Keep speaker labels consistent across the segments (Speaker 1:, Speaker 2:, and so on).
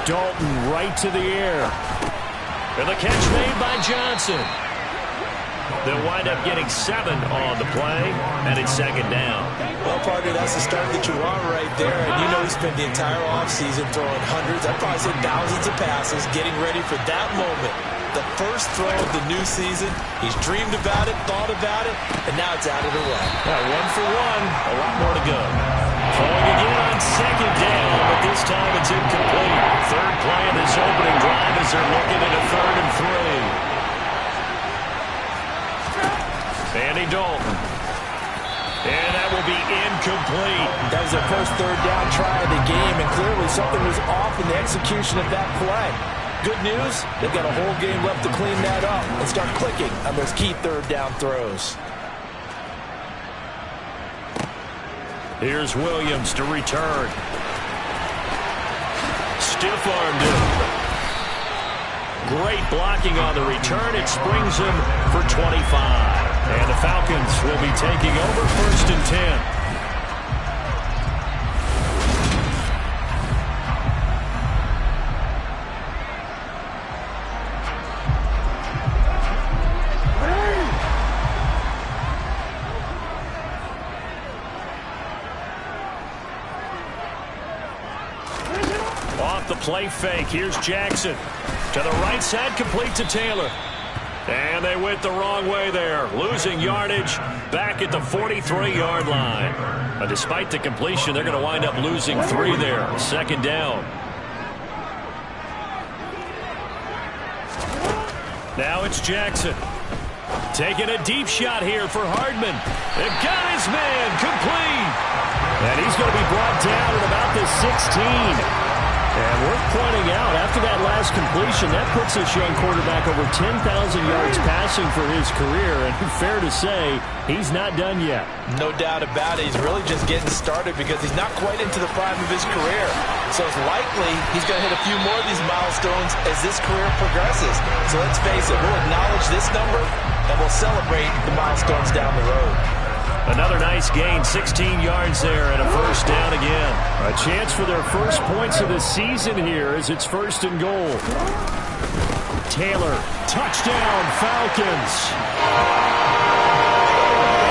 Speaker 1: Dalton right to the air. And the catch made by Johnson. They'll wind up getting 7 on the play, and it's second down.
Speaker 2: Well, partner, that's the start that you want right there. And you know he spent the entire offseason throwing hundreds, I'd probably say thousands of passes, getting ready for that moment. The first throw of the new season. He's dreamed about it, thought about it, and now it's out of the way.
Speaker 1: Yeah, 1 for 1, a lot more to go. Throwing again on second down, but this time it's incomplete. Third play of this opening drive as they're looking at a 3rd and 3. Andy Dalton. And that will be incomplete.
Speaker 2: That was their first 3rd down try of the game, and clearly something was off in the execution of that play. Good news, they've got a whole game left to clean that up and start clicking on those key 3rd down throws.
Speaker 1: Here's Williams to return. Stiff-armed him. Great blocking on the return. It springs him for 25. And the Falcons will be taking over 1st and 10. Off the play fake. Here's Jackson. To the right side, complete to Taylor. And they went the wrong way there, losing yardage back at the 43-yard line. But despite the completion, they're going to wind up losing 3 there. 2nd down. Now it's Jackson. Taking a deep shot here for Hardman. They've got his man complete. And he's going to be brought down at about the 16. And worth pointing out, after that last completion, that puts this young quarterback over 10,000 yards passing for his career. And fair to say, he's not done yet.
Speaker 2: No doubt about it. He's really just getting started because he's not quite into the prime of his career. So it's likely he's going to hit a few more of these milestones as this career progresses. So let's face it, we'll acknowledge this number and we'll celebrate the milestones down the road.
Speaker 1: Another nice gain, 16 yards there and a 1st down again. A chance for their first points of the season here as it's 1st and goal. Taylor, touchdown, Falcons.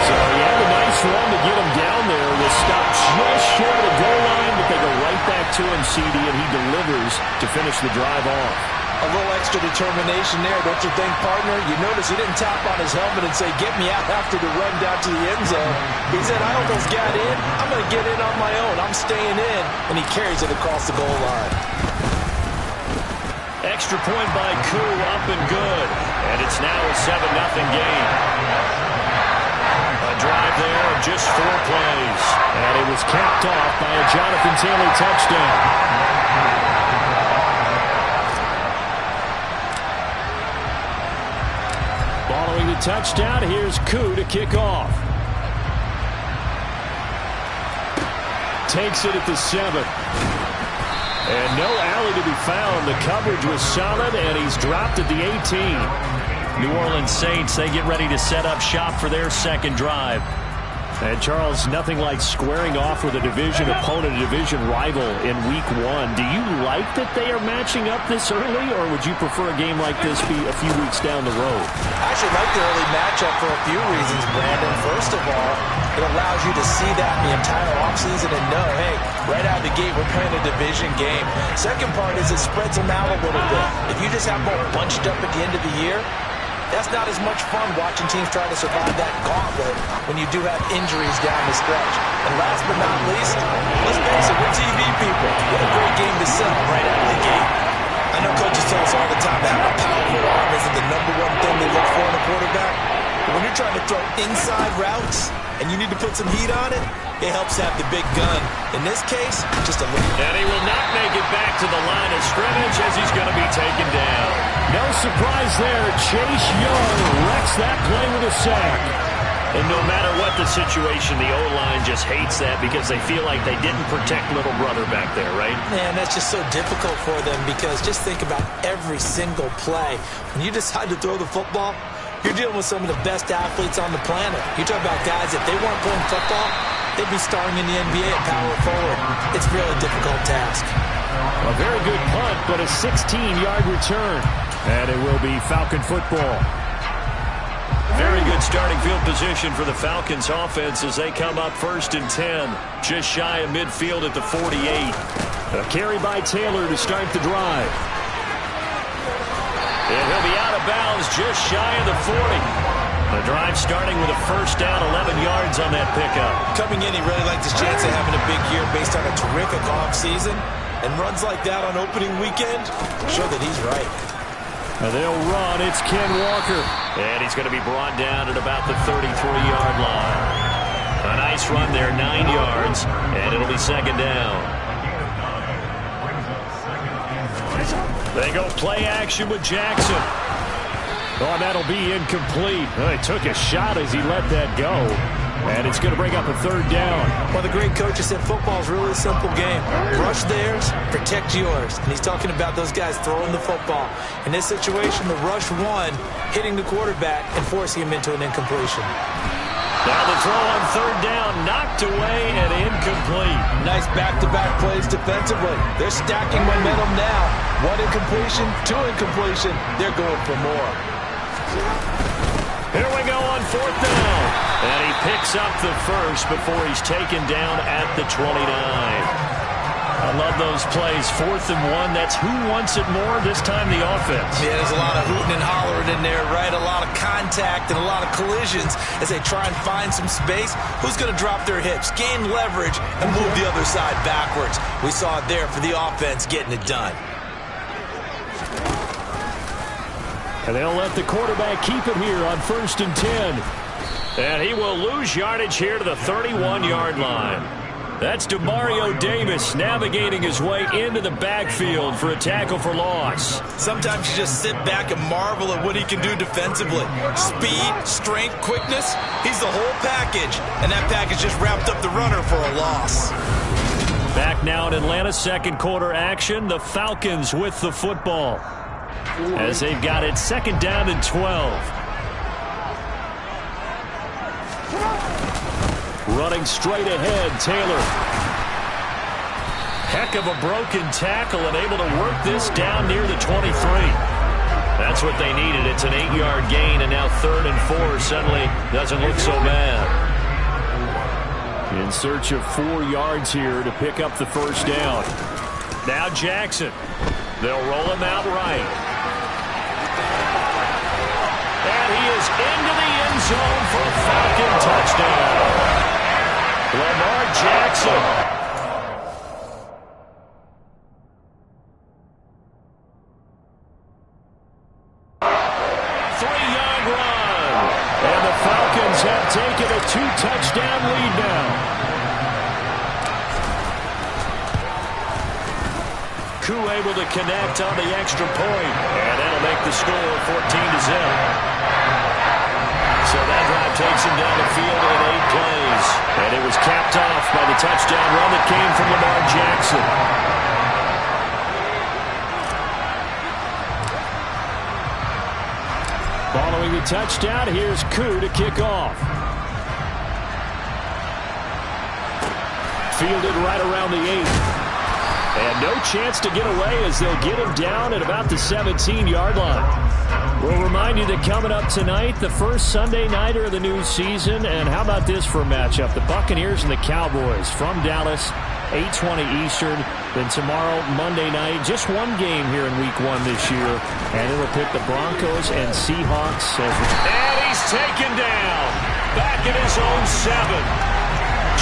Speaker 1: So he had a nice run to get him down there. Was stopped just short of the goal line, but they go right back to him, CD, and he delivers to finish the drive off.
Speaker 2: A little extra determination there, don't you think, partner? You notice he didn't tap on his helmet and say, get me out after the run down to the end zone. He said, I almost got in. I'm going to get in on my own. I'm staying in. And he carries it across the goal line.
Speaker 1: Extra point by Koo, up and good. And it's now a 7-0 game. A drive there of just 4 plays. And it was capped off by a Jonathan Taylor touchdown. Following the touchdown, here's Koo to kick off. Takes it at the 7. And no alley to be found. The coverage was solid, and he's dropped at the 18. New Orleans Saints, they get ready to set up shop for their 2nd drive. And, Charles, nothing like squaring off with a division opponent, a division rival in Week 1. Do you like that they are matching up this early, or would you prefer a game like this be a few weeks down the road?
Speaker 2: I actually like the early matchup for a few reasons, Brandon. First of all, it allows you to see that the entire offseason and know, hey, right out of the gate, we're playing a division game. Second part is it spreads them out a little bit. If you just have them all bunched up at the end of the year, that's not as much fun watching teams try to survive that gauntlet when you do have injuries down the stretch. And last but not least, let's face it, we're TV people. What a great game to sell right out of the gate. I know coaches tell us all the time that having a powerful arm isn't the #1 thing they look for in a quarterback. But when you're trying to throw inside routes and you need to put some heat on it, it helps have the big gun. In this case, just a little.
Speaker 1: And he will not make it back to the line of scrimmage as he's going to be taken down. No surprise there. Chase Young wrecks that play with a sack. And no matter what the situation, the O-line just hates that because they feel like they didn't protect little brother back there, right?
Speaker 2: Man, that's just so difficult for them because just think about every single play. When you decide to throw the football, you're dealing with some of the best athletes on the planet. You talk about guys, if they weren't playing football, they'd be starring in the NBA at power forward. It's a really difficult task.
Speaker 1: A very good punt, but a 16-yard return. And it will be Falcon football. Very good starting field position for the Falcons offense as they come up 1st and 10. Just shy of midfield at the 48. A carry by Taylor to start the drive. And he'll be out of bounds just shy of the 40. The drive starting with a first down, 11 yards on that pickup.
Speaker 2: Coming in, he really liked his chance of having a big year based on a terrific offseason. And runs like that on opening weekend show that he's right.
Speaker 1: Now they'll run. It's Ken Walker. And he's going to be brought down at about the 33-yard line. A nice run there, 9 yards. And it'll be second down. They go play action with Jackson. Oh, that'll be incomplete. Well, he took a shot as he let that go. And it's going to bring up a third down.
Speaker 2: Well, the great coach has said football's really a simple game. Rush theirs, protect yours. And he's talking about those guys throwing the football. In this situation, the rush one, hitting the quarterback and forcing him into an incompletion.
Speaker 1: Now the throw on third down, knocked away and incomplete.
Speaker 2: Nice back-to-back plays defensively. They're stacking momentum now. One incompletion, two incompletion. They're going for more.
Speaker 1: Here we go on fourth down. And he picks up the first before he's taken down at the 29. I love those plays. 4th and 1. That's who wants it more, this time the offense.
Speaker 2: Yeah, there's a lot of hooting and hollering in there, right? A lot of contact and a lot of collisions as they try and find some space. Who's going to drop their hips, gain leverage, and move the other side backwards? We saw it there for the offense getting it done.
Speaker 1: And they'll let the quarterback keep it here on 1st and 10. And he will lose yardage here to the 31-yard line. That's DeMario Davis navigating his way into the backfield for a tackle for loss.
Speaker 2: Sometimes you just sit back and marvel at what he can do defensively. Speed, strength, quickness, he's the whole package. And that package just wrapped up the runner for a loss.
Speaker 1: Back now in Atlanta, second quarter action. The Falcons with the football as they've got it 2nd down and 12. Running straight ahead, Taylor. Heck of a broken tackle and able to work this down near the 23. That's what they needed. It's an 8-yard gain, and now 3rd and 4 suddenly doesn't look so bad. In search of 4 yards here to pick up the first down. Now Jackson. They'll roll him out right. And he is into the end zone for a Falcon touchdown. Lamar Jackson. 3-yard run. And the Falcons have taken a 2-touchdown lead now. Koo able to connect on the extra point. And that'll make the score 14-0. So that drive takes him down the field in 8 plays. And it was capped off by the touchdown run that came from Lamar Jackson. Following the touchdown, here's Koo to kick off. Fielded right around the 8. And no chance to get away as they'll get him down at about the 17-yard line. We'll remind you that coming up tonight, the first Sunday nighter of the new season. And how about this for a matchup? The Buccaneers and the Cowboys from Dallas, 8:20 Eastern. Then tomorrow, Monday night, just one game here in Week 1 this year. And it'll pick the Broncos and Seahawks. And he's taken down. Back in his own 7.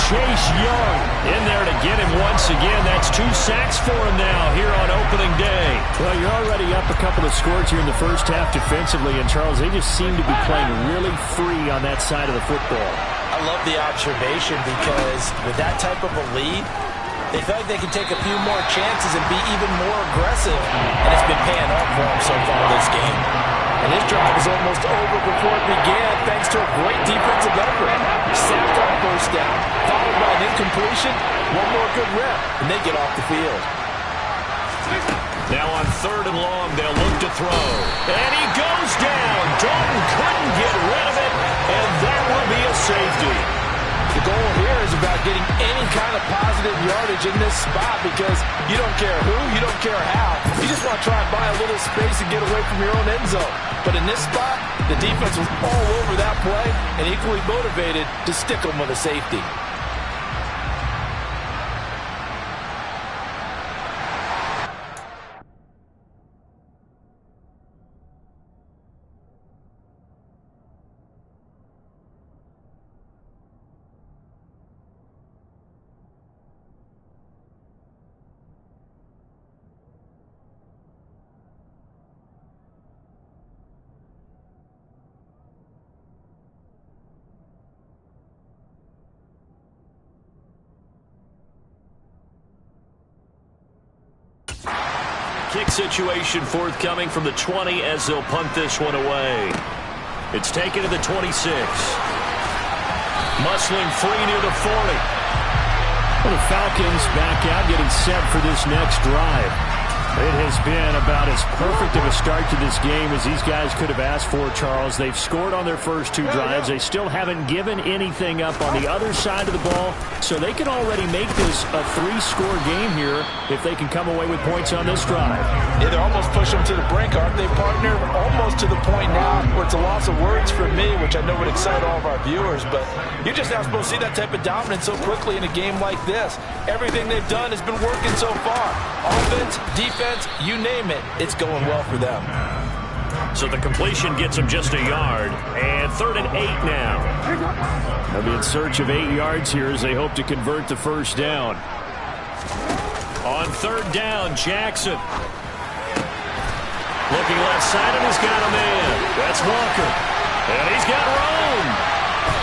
Speaker 1: Chase Young in there to get him once again. That's 2 sacks for him now here on opening day. Well, you're already up a couple of scores here in the first half defensively. And, Charles, they just seem to be playing really free on that side of the football.
Speaker 2: I love the observation because with that type of a lead, they feel like they can take a few more chances and be even more aggressive. And it's been paying off for them so far this game. And this drive is almost over before it began thanks to a great defensive effort. Sacked on first down, followed by an incompletion. One more good rep, and they get off the field.
Speaker 1: Now on 3rd and long, they'll look to throw. And he goes down. Dalton couldn't get rid of it, and that will be a safety.
Speaker 2: The goal here is about getting any kind of positive yardage in this spot because you don't care who, you don't care how. You just want to try and buy a little space and get away from your own end zone. But in this spot, the defense was all over that play and equally motivated to stick them with a safety.
Speaker 1: Kick situation forthcoming from the 20 as they'll punt this one away. It's taken to the 26. Muscling free near the 40.
Speaker 3: Well, the Falcons back out, getting set for this next drive. It has been about as perfect of a start to this game as these guys could have asked for, Charles. They've scored on their first two drives. They still haven't given anything up on the other side of the ball, so they can already make this a three-score game here if they can come away with points on this drive.
Speaker 2: Yeah, they're almost pushing them to the brink, aren't they, partner? Almost to the point now where it's a loss of words for me, which I know would excite all of our viewers, but you're just not supposed to see that type of dominance so quickly in a game like this. Everything they've done has been working so far. Offense, defense, you name it, it's going well for them.
Speaker 1: So the completion gets them just a yard, and 3rd and 8 now.
Speaker 3: They'll be in search of 8 yards here as they hope to convert the first down.
Speaker 1: On 3rd down, Jackson. Looking left side, and he's got a man. That's Walker. And he's got Rome.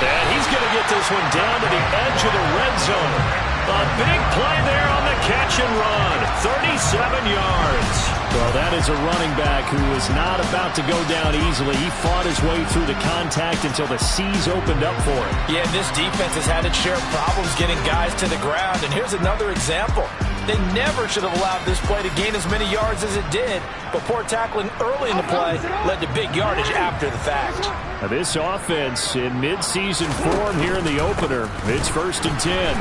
Speaker 1: And he's going to get this one down to the edge of the red zone. A big play there on the catch and run. 37 yards.
Speaker 3: Well, that is a running back who is not about to go down easily. He fought his way through the contact until the seas opened up for him.
Speaker 2: Yeah, this defense has had its share of problems getting guys to the ground. And here's another example. They never should have allowed this play to gain as many yards as it did. But poor tackling early in the play led to big yardage after the fact.
Speaker 3: Now this offense in midseason form here in the opener. It's 1st and 10.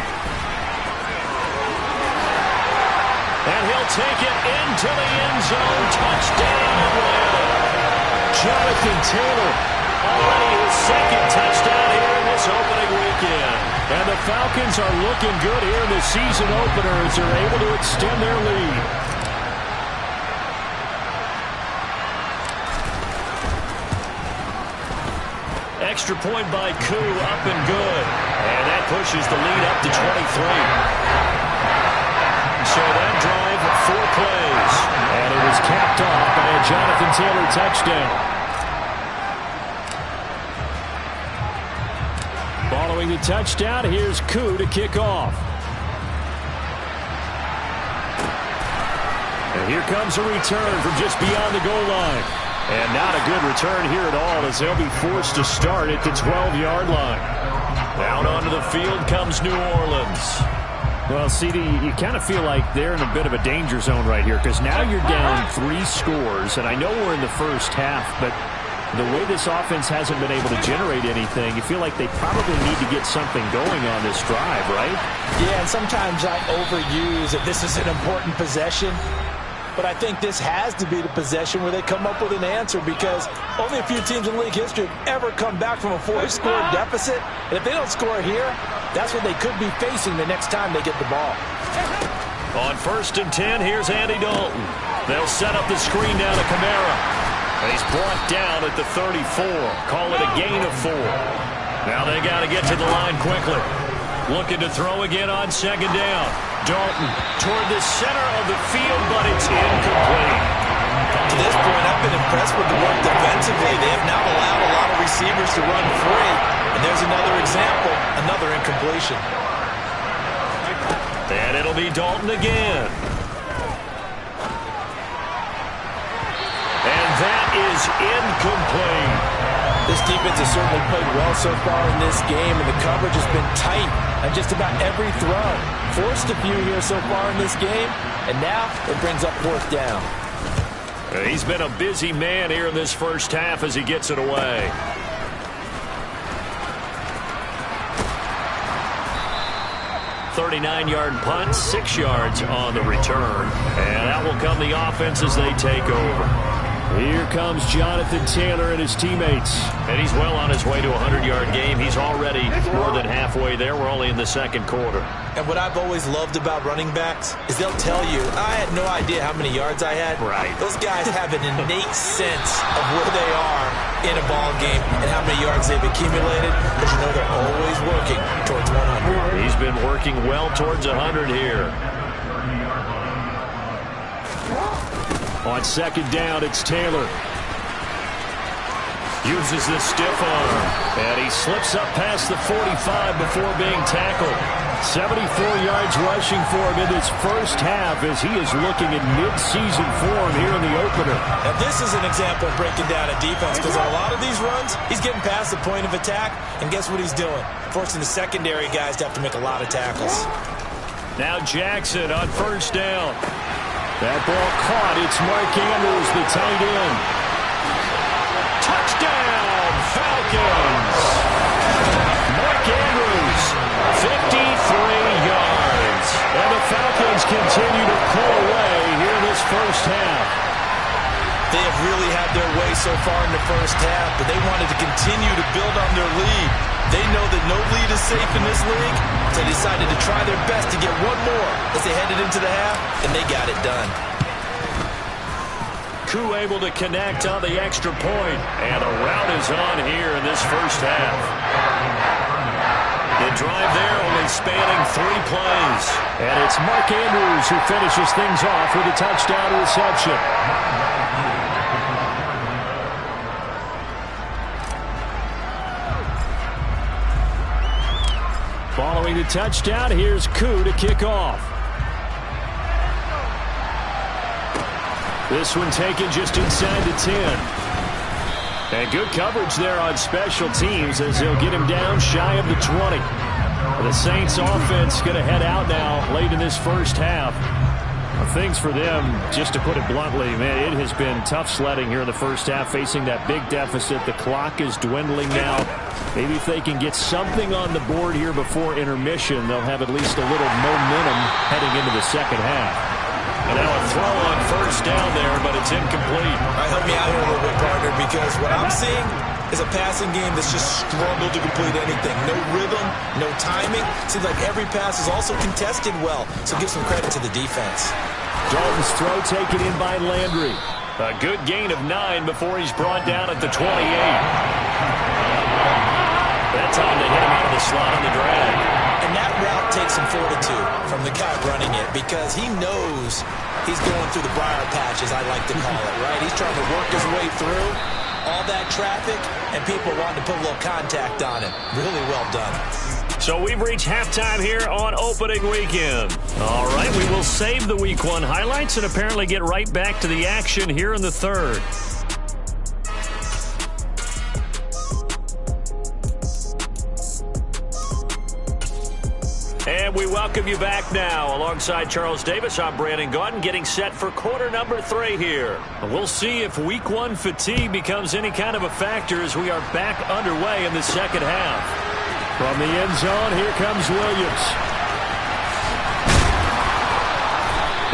Speaker 1: And he'll take it into the end zone. Touchdown, Atlanta. Jonathan Taylor, already his 2nd touchdown here in this opening weekend. And the Falcons are looking good here in the season opener as they're able to extend their lead. Extra point by Koo, up and good. And that pushes the lead up to 23. So that drive, 4 plays.
Speaker 3: And it was capped off by a Jonathan Taylor touchdown. Following the touchdown, here's Koo to kick off. And here comes a return from just beyond the goal line. And not a good return here at all as they'll be forced to start at the 12-yard line.
Speaker 1: Down onto the field comes New Orleans.
Speaker 3: Well, CD, you kind of feel like they're in a bit of a danger zone right here because now you're down 3 scores, and I know we're in the first half, but the way this offense hasn't been able to generate anything, you feel like they probably need to get something going on this drive, right?
Speaker 2: Yeah, and sometimes I overuse that this is an important possession, but I think this has to be the possession where they come up with an answer because only a few teams in league history have ever come back from a 4-score deficit, and if they don't score here, that's what they could be facing the next time they get the ball.
Speaker 1: On 1st and 10, here's Andy Dalton. They'll set up the screen down to Kamara. And he's brought down at the 34. Call it a gain of 4. Now they got to get to the line quickly. Looking to throw again on 2nd down. Dalton toward the center of the field, but it's incomplete.
Speaker 2: To this point, I've been impressed with the work defensively. They have now allowed a lot of receivers to run free. And there's another example, another incompletion.
Speaker 1: And it'll be Dalton again. And that is incomplete.
Speaker 2: This defense has certainly played well so far in this game, and the coverage has been tight on just about every throw. Forced a few here so far in this game, and now it brings up 4th down.
Speaker 1: He's been a busy man here in this first half as he gets it away. 39-yard punt, 6 yards on the return. And out will come the offense as they take over.
Speaker 3: Here comes Jonathan Taylor and his teammates.
Speaker 1: And he's well on his way to a 100-yard game. He's already more than halfway there. We're only in the second quarter.
Speaker 2: And what I've always loved about running backs is they'll tell you, I had no idea how many yards I had.
Speaker 1: Right.
Speaker 2: Those guys have an innate sense of where they are in a ball game and how many yards they've accumulated, because you know they're always working towards 100.
Speaker 1: He's been working well towards 100 here.
Speaker 3: On second down, it's Taylor.
Speaker 1: Uses the stiff arm. And he slips up past the 45 before being tackled.
Speaker 3: 74 yards rushing for him in this first half as he is looking in mid-season form here in the opener.
Speaker 2: Now this is an example of breaking down a defense, because on a lot of these runs, he's getting past the point of attack, and guess what he's doing? Forcing the secondary guys to have to make a lot of tackles.
Speaker 1: Now Jackson on first down.
Speaker 3: That ball caught. It's Mark Andrews, the tight end.
Speaker 1: Touchdown, Falcons! Mark Andrews, 53 yards.
Speaker 3: And the Falcons continue to pull away here in this first half.
Speaker 2: They have really had their way so far in the first half, but they wanted to continue to build on their lead. They know that no lead is safe in this league, so they decided to try their best to get one more as they headed into the half, and they got it done.
Speaker 1: Koo able to connect on the extra point, and the route is on here in this first half. The drive there only spanning 3 plays.
Speaker 3: And it's Mark Andrews who finishes things off with a touchdown reception. Following the touchdown, here's Koo to kick off. This one taken just inside the 10. And good coverage there on special teams as they'll get him down shy of the 20. The Saints offense going to head out now late in this first half. Things for them, just to put it bluntly, man, it has been tough sledding here in the first half, facing that big deficit. The clock is dwindling now. Maybe if they can get something on the board here before intermission, they'll have at least a little momentum heading into the second half.
Speaker 1: And now a throw on first down there, but it's incomplete.
Speaker 2: All right, help me out here a little bit, partner, because what I'm seeing is a passing game that's just struggled to complete anything. No rhythm, no timing. Seems like every pass is also contested well, so give some credit to the defense.
Speaker 3: Dalton's throw taken in by Landry.
Speaker 1: A good gain of 9 before he's brought down at the 28. That time they hit him out of the slot on the drag.
Speaker 2: And that route takes some fortitude from the guy running it, because he knows he's going through the briar patch, as I like to call it, right? He's trying to work his way through all that traffic, and people wanting to put a little contact on him. Really well done.
Speaker 1: So we've reached halftime here on opening weekend. All right, we will save the Week 1 highlights and apparently get right back to the action here in the third. And we welcome you back now. Alongside Charles Davis, I'm Brandon Gaudin, getting set for quarter number 3 here. We'll see if Week 1 fatigue becomes any kind of a factor as we are back underway in the second half.
Speaker 3: From the end zone, here comes Williams.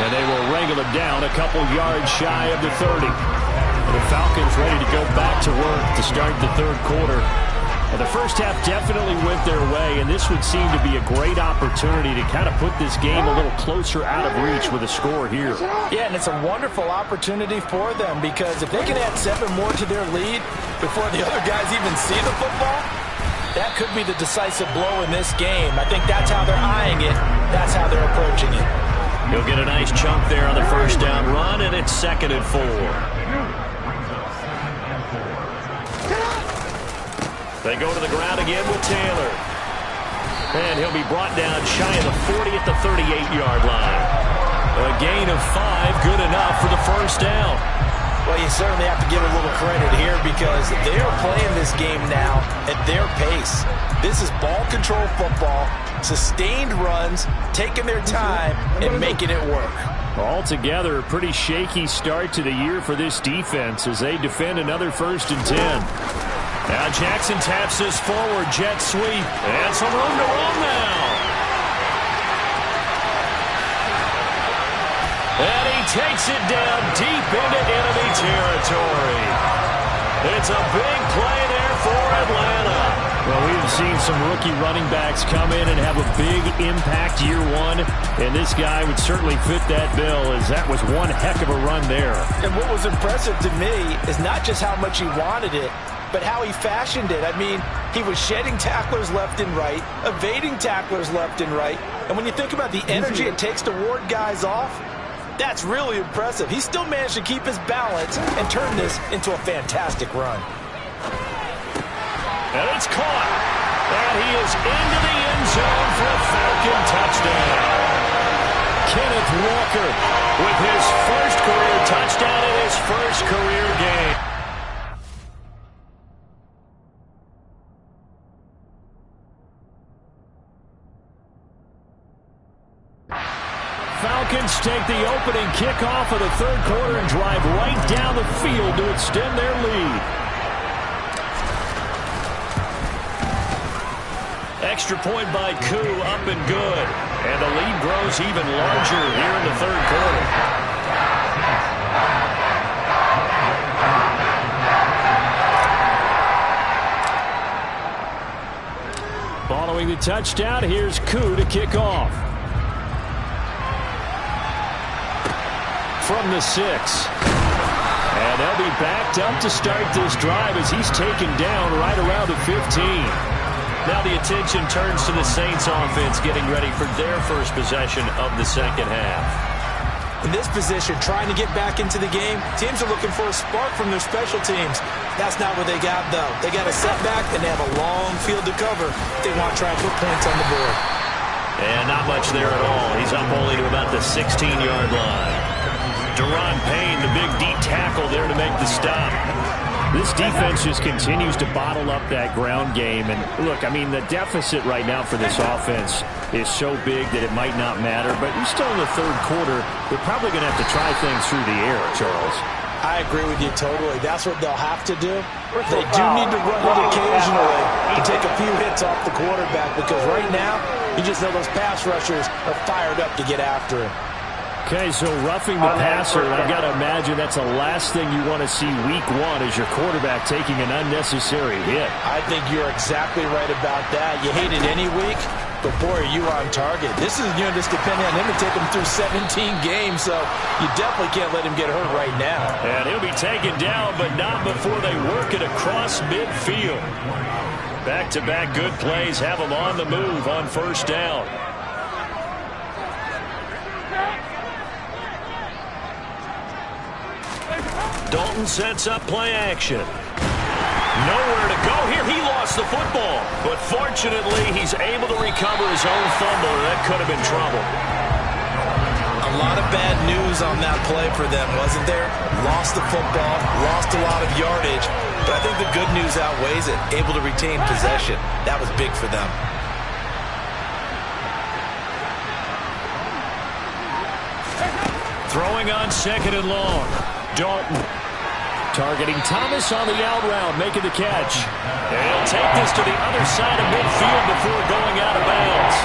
Speaker 3: And they will wrangle him down a couple yards shy of the 30. The Falcons ready to go back to work to start the third quarter. And the first half definitely went their way, and this would seem to be a great opportunity to kind of put this game a little closer out of reach with a score here.
Speaker 2: Yeah, and it's a wonderful opportunity for them, because if they can add 7 more to their lead before the other guys even see the football, that could be the decisive blow in this game. I think that's how they're eyeing it. That's how they're approaching it.
Speaker 1: He'll get a nice chunk there on the first down run, and it's 2nd and 4. They go to the ground again with Taylor. And he'll be brought down shy of the 40 at the 38-yard line. A gain of 5, good enough for the first down.
Speaker 2: Well, you certainly have to give a little credit here, because they're playing this game now at their pace. This is ball control football, sustained runs, taking their time, and making it work.
Speaker 3: Altogether, a pretty shaky start to the year for this defense as they defend another 1st and 10. Now Jackson taps this forward, jet sweep, and some room to run now.
Speaker 1: And he takes it down deep into enemy territory. It's a big play there for Atlanta.
Speaker 3: Well, we've seen some rookie running backs come in and have a big impact year one, and this guy would certainly fit that bill, as that was one heck of a run there.
Speaker 2: And what was impressive to me is not just how much he wanted it, but how he fashioned it. I mean, he was shedding tacklers left and right, evading tacklers left and right, and when you think about the energy it takes to ward guys off, that's really impressive. He still managed to keep his balance and turn this into a fantastic run.
Speaker 1: And it's caught. And he is into the end zone for a Falcon touchdown. Kenneth Walker with his first career touchdown in his first career game. Falcons take the opening kickoff of the third quarter and drive right down the field to extend their lead. Extra point by Koo, up and good. And the lead grows even larger here in the third quarter. Following the touchdown, here's Koo to kick off. From the 6. And they'll be backed up to start this drive as he's taken down right around the 15. Now the attention turns to the Saints offense getting ready for their first possession of the second half.
Speaker 2: In this position, trying to get back into the game, teams are looking for a spark from their special teams. That's not what they got, though. They got a setback, and they have a long field to cover if they want to try and put points on the board.
Speaker 1: And not much there at all. He's up only to about the 16-yard line. Deron Payne, the big D tackle there to make the stop. This defense just continues to bottle up that ground game. And look, I mean, the deficit right now for this offense is so big that it might not matter. But we're still in the third quarter. They're probably going to have to try things through the air, Charles.
Speaker 2: I agree with you totally. That's what they'll have to do. They do need to run it occasionally to take a few hits off the quarterback, because right now, you just know those pass rushers are fired up to get after him.
Speaker 3: Okay, so roughing the passer, I've got to imagine that's the last thing you want to see week one is your quarterback taking an unnecessary hit.
Speaker 2: I think you're exactly right about that. You hate it any week, but boy, are you on target. This is, just depending on him to take him through 17 games, so you definitely can't let him get hurt right now.
Speaker 1: And he'll be taken down, but not before they work it across midfield. Back-to-back good plays have him on the move on first down. Dalton sets up play action. Nowhere to go here. He lost the football. But fortunately, he's able to recover his own fumble. That could have been trouble.
Speaker 2: A lot of bad news on that play for them, wasn't there? Lost the football, lost a lot of yardage. But I think the good news outweighs it. Able to retain possession. That was big for them.
Speaker 1: Throwing on second and long. Dalton targeting Thomas on the out route, making the catch. And he'll take this to the other side of midfield before going out of bounds.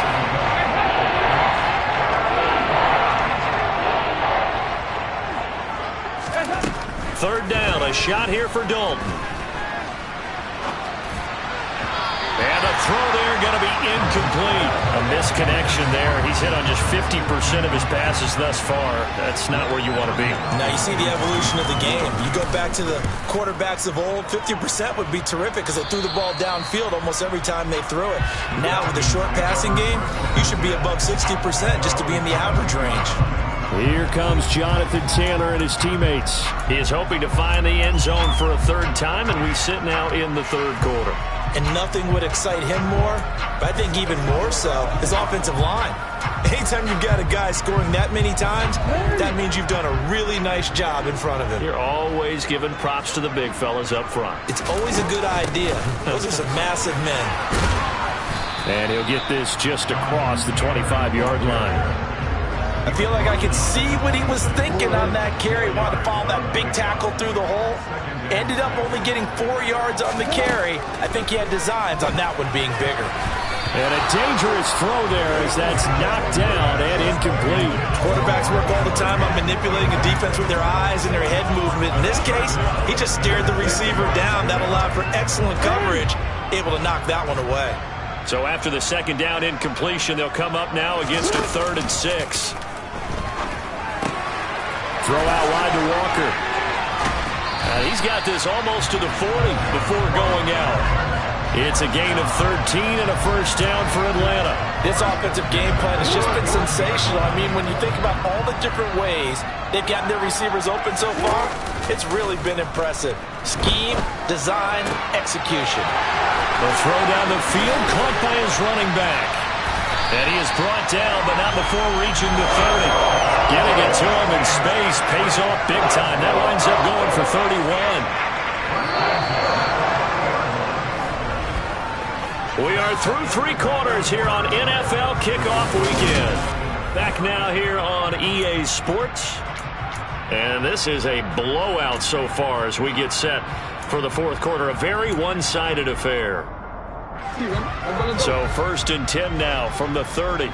Speaker 1: Third down, a shot here for Dalton. And a throw there going to be incomplete. A misconnection there. He's hit on just 50% of his passes thus far. That's not where you want to be.
Speaker 2: Now you see the evolution of the game. You go back to the quarterbacks of old, 50% would be terrific because they threw the ball downfield almost every time they threw it. Now with the short passing game, you should be above 60% just to be in the average range.
Speaker 3: Here comes Jonathan Taylor and his teammates.
Speaker 1: He is hoping to find the end zone for a third time, and we sit now in the third quarter.
Speaker 2: And nothing would excite him more, but I think even more so, his offensive line. Anytime you've got a guy scoring that many times, that means you've done a really nice job in front of him.
Speaker 1: You're always giving props to the big fellas up front.
Speaker 2: It's always a good idea. Those are some massive men.
Speaker 3: And he'll get this just across the 25-yard line.
Speaker 2: I feel like I could see what he was thinking on that carry. Wanted to follow that big tackle through the hole. Ended up only getting 4 yards on the carry. I think he had designs on that one being bigger.
Speaker 3: And a dangerous throw there as that's knocked down and incomplete.
Speaker 2: Quarterbacks work all the time on manipulating a defense with their eyes and their head movement. In this case, he just stared the receiver down. That allowed for excellent coverage, able to knock that one away.
Speaker 1: So after the second down incompletion, they'll come up now against a 3rd and 6. Throw out wide to Walker. He's got this almost to the 40 before going out. It's a gain of 13 and a first down for Atlanta.
Speaker 2: This offensive game plan has just been sensational. I mean, when you think about all the different ways they've gotten their receivers open so far, it's really been impressive. Scheme, design, execution.
Speaker 1: The throw down the field, caught by his running back. And he is brought down, but not before reaching the 30. Getting it to him in space pays off big time. That winds up going for 31. We are through 3 quarters here on NFL Kickoff Weekend. Back now here on EA Sports. And this is a blowout so far as we get set for the 4th quarter. A very one-sided affair. So 1st and 10 now from the 30.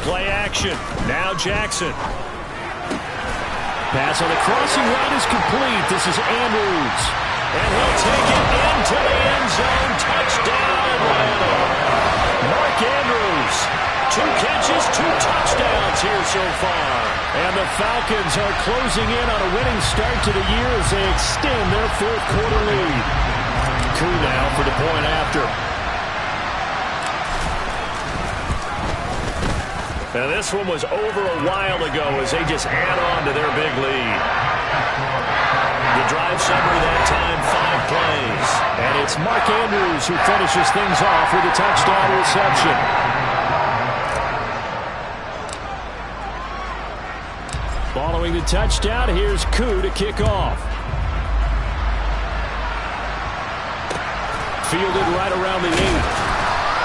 Speaker 1: Play action. Now Jackson. Pass on the crossing route is complete. This is Andrews. And he'll take it into the end zone. Touchdown, Atlanta. Mark Andrews. 2 catches, 2 touchdowns here so far. And the Falcons are closing in on a winning start to the year as they extend their 4th quarter lead. Coup now for the point after. Now this one was over a while ago as they just add on to their big lead. The drive summary that time, 5 plays. And it's Mark Andrews who finishes things off with a touchdown reception. Following the touchdown, here's Koo to kick off. Fielded right around the 8.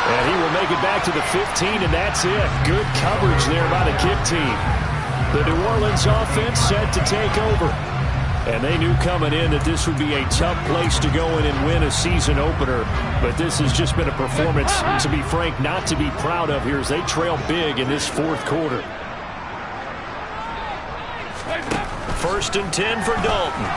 Speaker 1: And he will make it back to the 15, and that's it. Good coverage there by the kick team. The New Orleans offense set to take over. And they knew coming in that this would be a tough place to go in and win a season opener. But this has just been a performance, to be frank, not to be proud of here as they trail big in this 4th quarter. 1st and 10 for Dalton.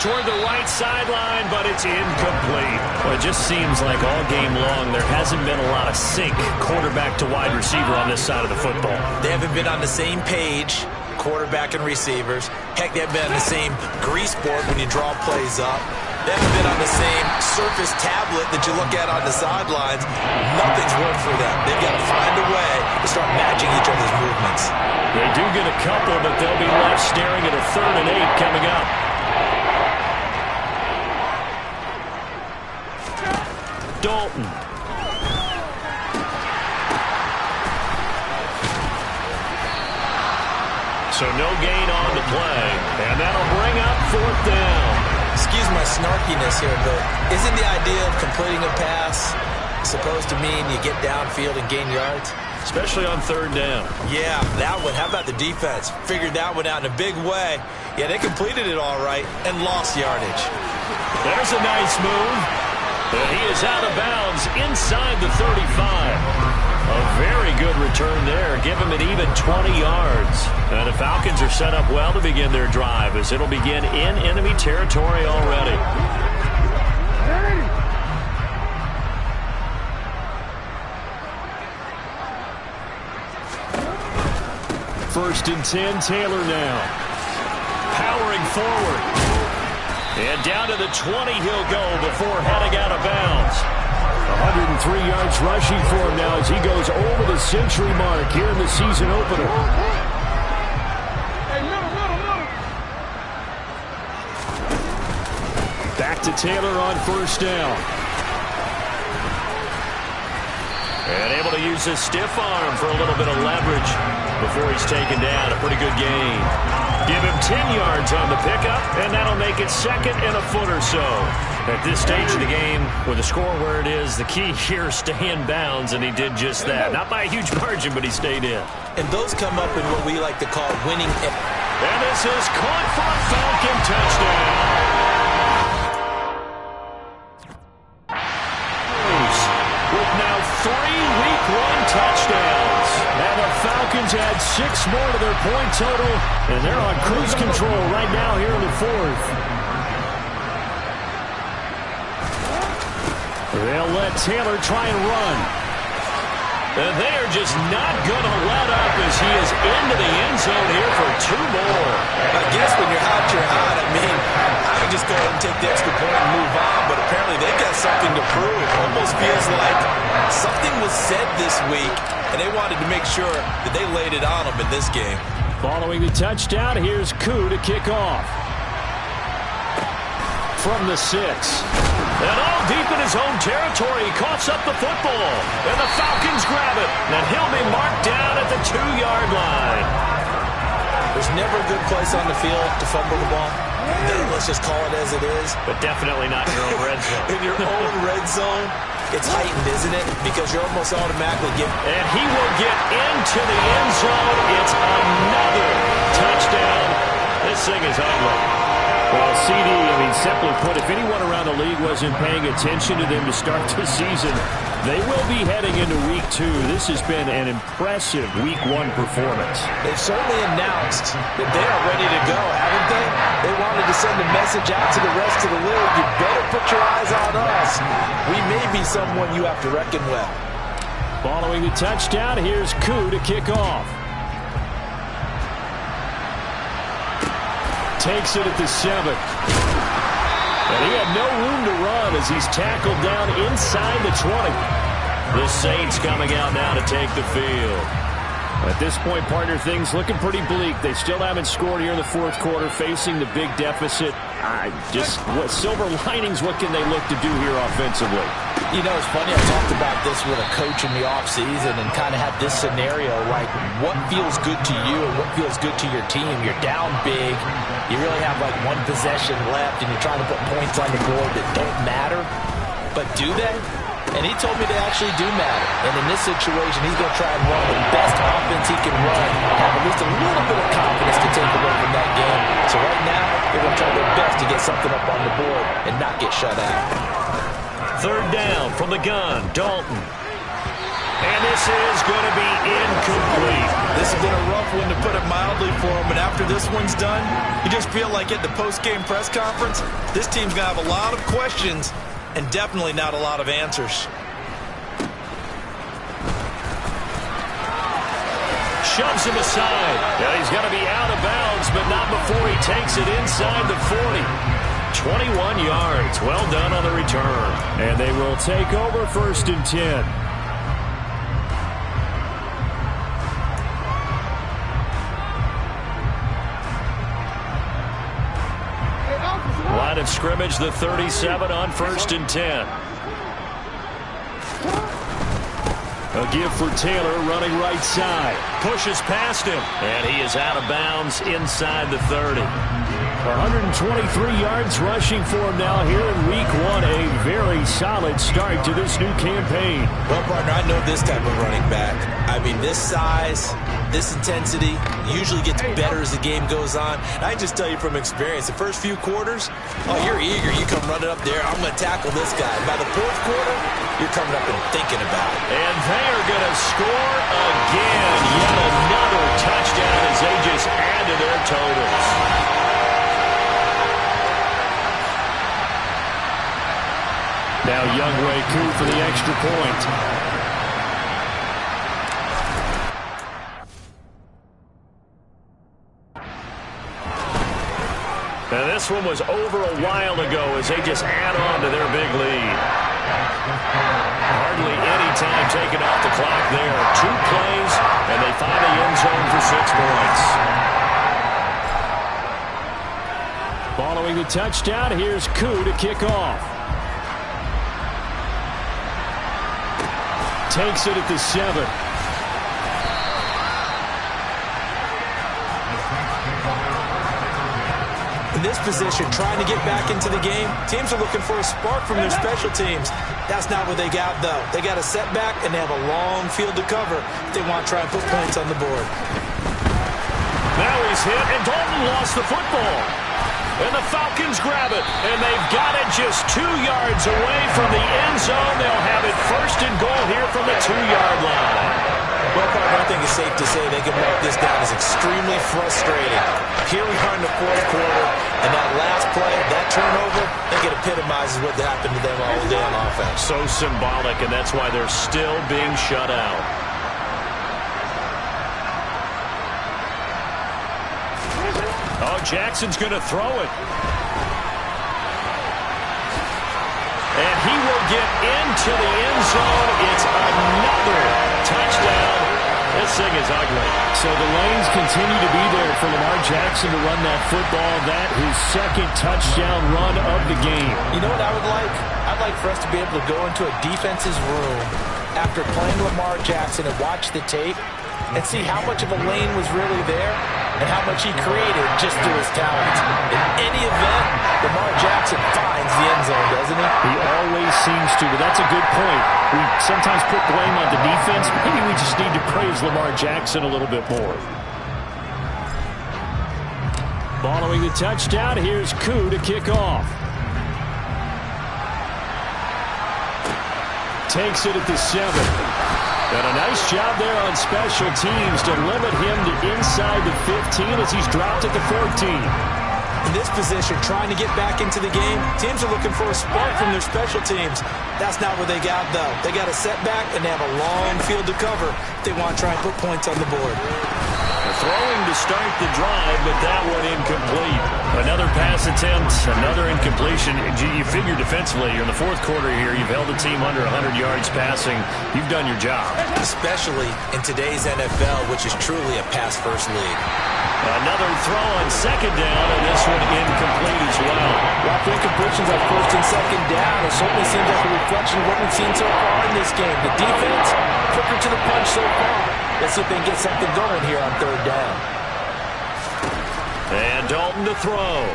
Speaker 1: Toward the right sideline, but it's incomplete. Well, it just seems like all game long there hasn't been a lot of sync quarterback to wide receiver on this side of the football.
Speaker 2: They haven't been on the same page, quarterback and receivers. Heck, they haven't been on the same grease board when you draw plays up. They haven't been on the same surface tablet that you look at on the sidelines. Nothing's worked for them. They've got to find a way to start matching each other's movements.
Speaker 1: They do get a couple, but they'll be left staring at a 3rd and 8 coming up. Dalton. So no gain on the play. And that'll bring up 4th down.
Speaker 2: Excuse my snarkiness here, but isn't the idea of completing a pass supposed to mean you get downfield and gain yards?
Speaker 1: Especially on 3rd down.
Speaker 2: Yeah, that one. How about the defense? Figured that one out in a big way. Yeah, they completed it all right and lost yardage.
Speaker 1: There's a nice move. And he is out of bounds inside the 35. A very good return there. Give him an even 20 yards. And the Falcons are set up well to begin their drive as it'll begin in enemy territory already. First and 10, Taylor now. Powering forward. And down to the 20 he'll go before heading out of bounds. 103 yards rushing for him now as he goes over the century mark here in the season opener. Back to Taylor on 1st down. And able to use his stiff arm for a little bit of leverage before he's taken down. A pretty good gain. Give him 10 yards on the pickup, and that'll make it 2nd and a foot or so. At this stage of the game, with the score where it is, the key here is stay in bounds, and he did just that. Not by a huge margin, but he stayed in.
Speaker 2: And those come up in what we like to call winning.
Speaker 1: And this is caught for a Falcon touchdown. 3 Week 1 touchdowns. And the Falcons add 6 more to their point total, and they're on cruise control right now here in the 4th. They'll let Taylor try and run. And they are just not going to let up as he is into the end zone here for 2 more.
Speaker 2: I guess when you're hot, you're hot. I mean, I could just go ahead and take the extra point and move on, but apparently they've got something to prove. Almost feels like something was said this week, and they wanted to make sure that they laid it on them in this game.
Speaker 3: Following the touchdown, here's Koo to kick off. From the 6.
Speaker 1: And all deep in his own territory, he coughs up the football. And the Falcons grab it. And he'll be marked down at the 2-yard line.
Speaker 2: There's never a good place on the field to fumble the ball. Let's just call it as it is.
Speaker 1: But definitely not in your own red zone.
Speaker 2: In your own red zone, it's heightened, isn't it? Because you're almost automatically getting...
Speaker 1: And he will get into the end zone. It's another touchdown. This thing is ugly.
Speaker 3: Well, CD, simply put, if anyone around the league wasn't paying attention to them to start the season, they will be heading into Week 2. This has been an impressive Week 1 performance.
Speaker 2: They've certainly announced that they are ready to go, haven't they? They wanted to send a message out to the rest of the league. You better put your eyes on us. We may be someone you have to reckon with.
Speaker 3: Following the touchdown, here's Koo to kick off. Takes it at the 7. And he had no room to run as he's tackled down inside the 20.
Speaker 1: The Saints coming out now to take the field.
Speaker 3: At this point, partner, things looking pretty bleak. They still haven't scored here in the 4th quarter, facing the big deficit. What silver linings, what can they look to do here offensively?
Speaker 4: You know, it's funny, I talked about this with a coach in the offseason and kind of had this scenario, like what feels good to you and what feels good to your team. You're down big. You really have like 1 possession left, and you're trying to put points on the board that don't matter. But do they? And he told me they actually do matter. And in this situation, he's going to try and run the best offense he can run, have at least a little bit of confidence to take away from that game. So right now, they're going to try their best to get something up on the board and not get shut out.
Speaker 1: 3rd down from the gun, Dalton. And this is going to be incomplete.
Speaker 2: This has been a rough one, to put it mildly, for him. And after this one's done, you just feel like at the post-game press conference, this team's going to have a lot of questions and definitely not a lot of answers.
Speaker 1: Shoves him aside. Yeah, he's going to be out of bounds, but not before he takes it inside the 40. 21 yards. Well done on the return.
Speaker 3: And they will take over 1st and 10.
Speaker 1: Line of scrimmage, the 37 on 1st and 10.
Speaker 3: A give for Taylor running right side.
Speaker 1: Pushes past him. And he is out of bounds inside the 30.
Speaker 3: 123 yards rushing for him now here in Week 1. A very solid start to this new campaign.
Speaker 2: Well, partner, I know this type of running back. I mean, this size, this intensity usually gets better as the game goes on. And I just tell you from experience, the first few quarters, you're eager. You come running up there, I'm going to tackle this guy. By the 4th quarter, you're coming up and thinking about it.
Speaker 1: And they are going to score again. Yet another touchdown as they just add to their totals.
Speaker 3: Now Younghoe Koo for the extra point.
Speaker 1: Now this one was over a while ago as they just add on to their big lead. Hardly any time taken off the clock there. 2 plays, and they find the end zone for 6 points.
Speaker 3: Following the touchdown, here's Koo to kick off. Takes it at the 7.
Speaker 2: In this position, trying to get back into the game, teams are looking for a spark from their special teams. That's not what they got, though. They got a setback, and they have a long field to cover if they want to try and put points on the board.
Speaker 1: Now he's hit, and Dalton lost the football. And the Falcons grab it. And they've got it just 2 yards away from the end zone. They'll have it first and goal here from the 2-yard line.
Speaker 2: Well, partner, I think it's safe to say they can mark this down as extremely frustrating. Here we are in the fourth quarter, and that last play, that turnover, I think it epitomizes what happened to them all day on offense.
Speaker 1: So symbolic, and that's why they're still being shut out. Oh, Jackson's going to throw it. And he will get into the end zone. It's another touchdown. This thing is ugly.
Speaker 3: So the lanes continue to be there for Lamar Jackson to run that football. That his second touchdown run of the game.
Speaker 2: You know what I would like? I'd like for us to be able to go into a defense's room after playing Lamar Jackson and watch the tape and see how much of a lane was really there and how much he created just through his talent. In any event, Lamar Jackson finds the end zone, doesn't he?
Speaker 3: He always seems to, but that's a good point. We sometimes put blame on the defense. Maybe we just need to praise Lamar Jackson a little bit more. Following the touchdown, here's Koo to kick off. Takes it at the 7. And a nice job there on special teams to limit him to inside the 15 as he's dropped at the 14.
Speaker 2: In this position, trying to get back into the game, teams are looking for a spark from their special teams. That's not what they got, though. They got a setback, and they have a long field to cover if they want to try and put points on the board.
Speaker 1: Throwing to start the drive, but that one incomplete. Another pass attempt, another incompletion. You figure defensively, you're in the fourth quarter here. You've held the team under 100 yards passing. You've done your job.
Speaker 2: Especially in today's NFL, which is truly a pass-first league.
Speaker 1: Another throw on second down, and this one incomplete as well.
Speaker 2: Lots of incompletions on first and second down. It certainly seems like a reflection of what we've seen so far in this game. The defense, quicker to the punch so far. Let's see if they can get something going here on third down.
Speaker 1: And Dalton to throw.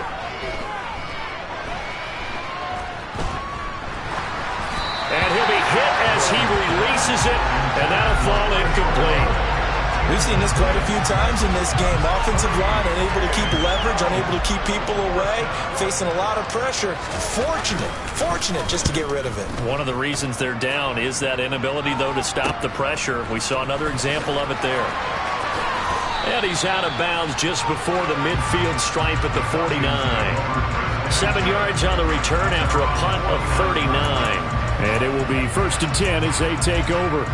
Speaker 1: And he'll be hit as he releases it, and that'll fall incomplete.
Speaker 2: We've seen this quite a few times in this game. Offensive line unable to keep leverage, unable to keep people away, facing a lot of pressure. Fortunate just to get rid of it.
Speaker 1: One of the reasons they're down is that inability, though, to stop the pressure. We saw another example of it there. And he's out of bounds just before the midfield stripe at the 49. 7 yards on the return after a punt of 39.
Speaker 3: And it will be 1st and 10 as they take over.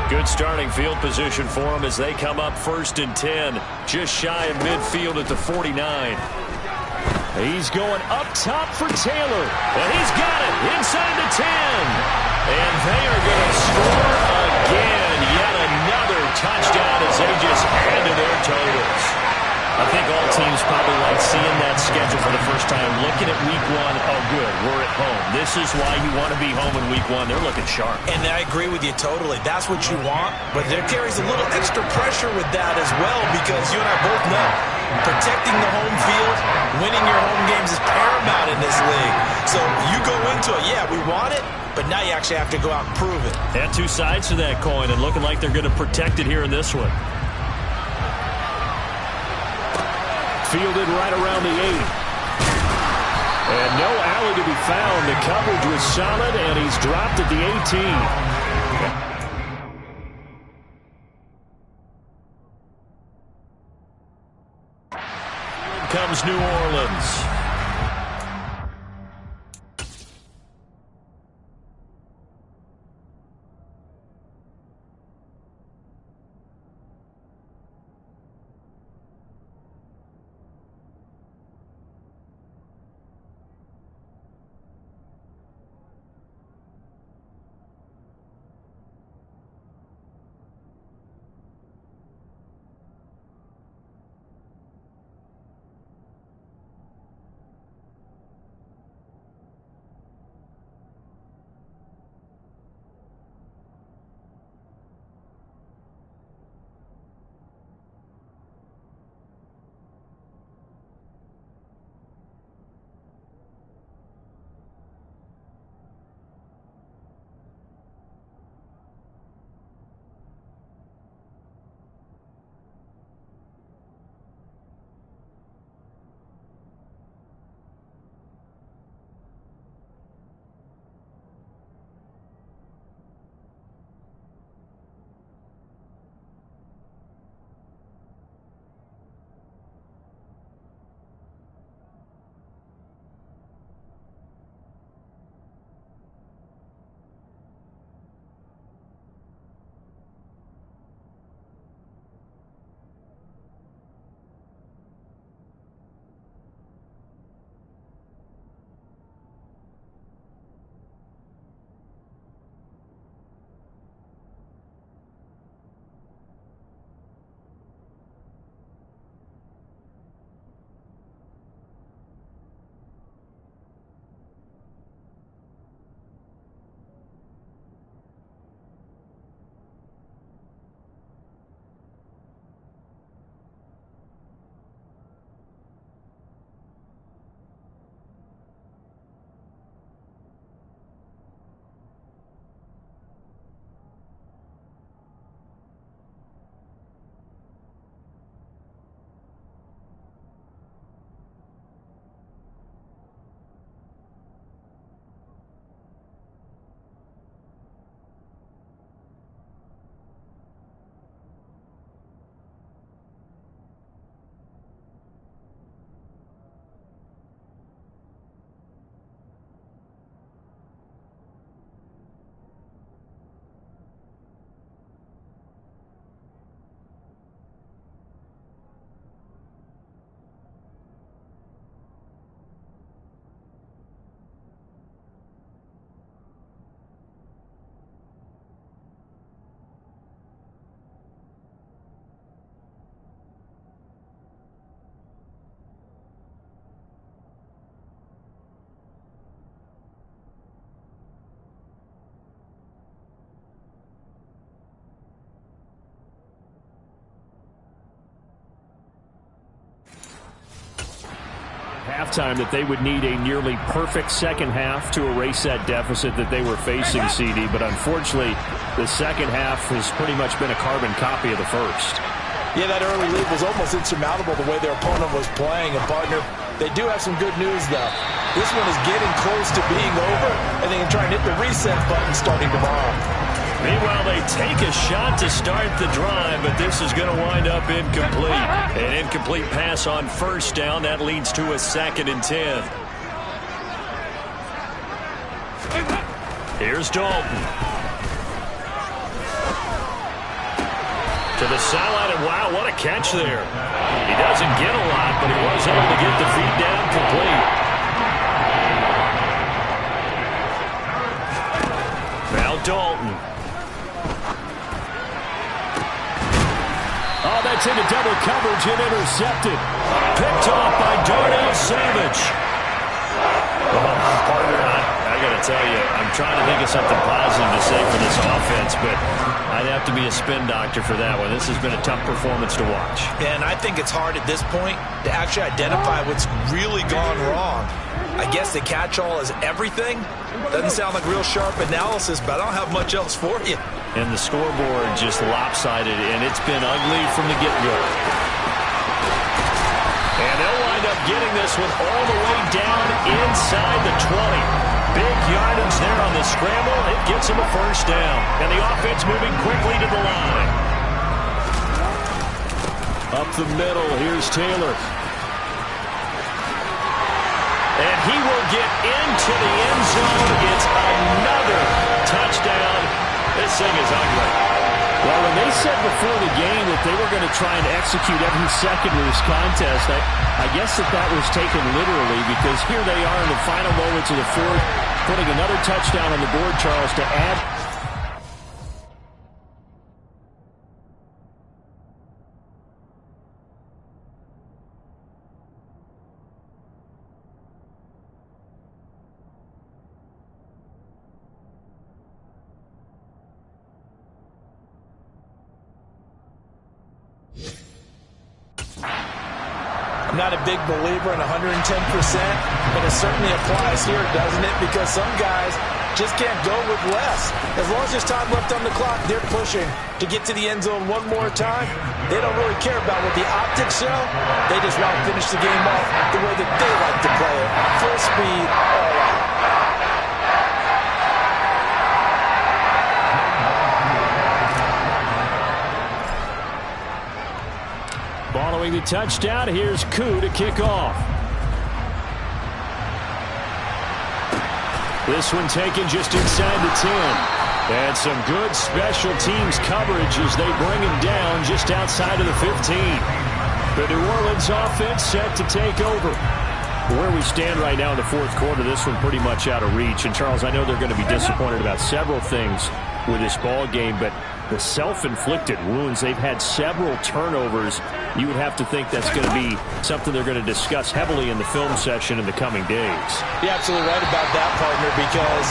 Speaker 1: Good starting field position for them as they come up 1st and 10. Just shy of midfield at the 49. He's going up top for Taylor. And he's got it inside the 10. And they are going to score again. Yet another touchdown as they just add to their totals. I think all teams probably like seeing that schedule for the first time. Looking at week 1, oh good, we're at home. This is why you want to be home in week 1. They're looking sharp.
Speaker 2: And I agree with you totally. That's what you want. But there carries a little extra pressure with that as well, because you and I both know protecting the home field, winning your home games is paramount in this league. So you go into it, yeah, we want it, but now you actually have to go out and prove it.
Speaker 1: And two sides to that coin, and looking like they're going to protect it here in this one. Fielded right around the 8. And no alley to be found. The coverage was solid, and he's dropped at the 18. Here comes New Orleans.
Speaker 3: halftime that they would need a nearly perfect second half to erase that deficit that they were facing, CD. But unfortunately, the second half has pretty much been a carbon copy of the first.
Speaker 2: Yeah, that early lead was almost insurmountable the way their opponent was playing. And, partner, they do have some good news, though. This one is getting close to being over, and they can try and hit the reset button starting tomorrow.
Speaker 1: Meanwhile, they take a shot to start the drive, but this is going to wind up incomplete. An incomplete pass on first down. That leads to a 2nd and 10. Here's Dalton. To the sideline, and wow, what a catch there. He doesn't get a lot, but he was able to get the feed down complete. Now Dalton.
Speaker 3: Oh, that's into double coverage and intercepted.
Speaker 1: Picked off by Darnell Savage. Partner, I got to tell you, I'm trying to think of something positive to say for this offense, but I'd have to be a spin doctor for that one. This has been a tough performance to watch.
Speaker 2: And I think it's hard at this point to actually identify what's really gone wrong. I guess the catch-all is everything. Doesn't sound like real sharp analysis, but I don't have much else for you.
Speaker 1: And the scoreboard just lopsided, and it's been ugly from the get-go. And they'll wind up getting this one all the way down inside the 20. Big yardage there on the scramble. It gets him a first down. And the offense moving quickly to the line.
Speaker 3: Up the middle, here's Taylor.
Speaker 1: And he will get into the end zone. It's another touchdown. This thing is ugly.
Speaker 3: Well, when they said before the game that they were going to try and execute every second of this contest, I guess that was taken literally, because here they are in the final moments of the fourth, putting another touchdown on the board, Charles, to add.
Speaker 2: I'm not a big believer in 110%, but it certainly applies here, doesn't it? Because some guys just can't go with less. As long as there's time left on the clock, they're pushing to get to the end zone one more time. They don't really care about what the optics show. They just want to finish the game off the way that they like to play it. Full speed, all out.
Speaker 3: Following the touchdown, here's Koo to kick off. This one taken just inside the 10. And some good special teams coverage as they bring him down just outside of the 15. The New Orleans offense set to take over. Where we stand right now in the fourth quarter, this one pretty much out of reach. And, Charles, I know they're going to be disappointed about several things with this ball game, but the self-inflicted wounds, they've had several turnovers. You would have to think that's going to be something they're going to discuss heavily in the film session in the coming days.
Speaker 2: You're absolutely right about that, partner, because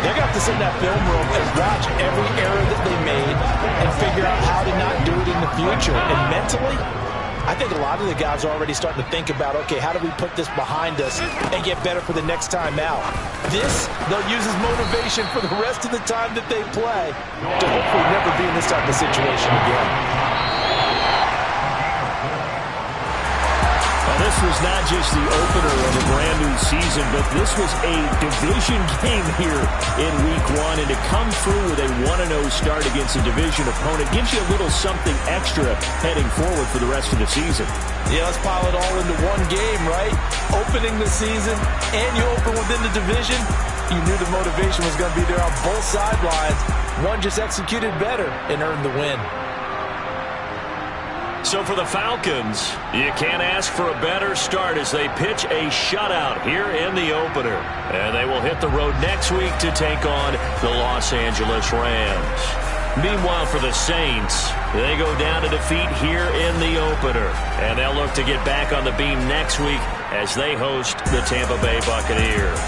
Speaker 2: they're going to have to sit in that film room and watch every error that they made and figure out how to not do it in the future. And mentally, I think a lot of the guys are already starting to think about, okay, how do we put this behind us and get better for the next time out? This, they'll use as motivation for the rest of the time that they play to hopefully never be in this type of situation again.
Speaker 3: This was not just the opener of a brand new season, but this was a division game here in week one. And to come through with a 1-0 start against a division opponent gives you a little something extra heading forward for the rest of the season.
Speaker 2: Yeah, let's pile it all into one game, right? Opening the season, and you open within the division. You knew the motivation was going to be there on both sidelines. One just executed better and earned the win.
Speaker 1: So for the Falcons, you can't ask for a better start as they pitch a shutout here in the opener. And they will hit the road next week to take on the Los Angeles Rams. Meanwhile, for the Saints, they go down to defeat here in the opener. And they'll look to get back on the beam next week as they host the Tampa Bay Buccaneers.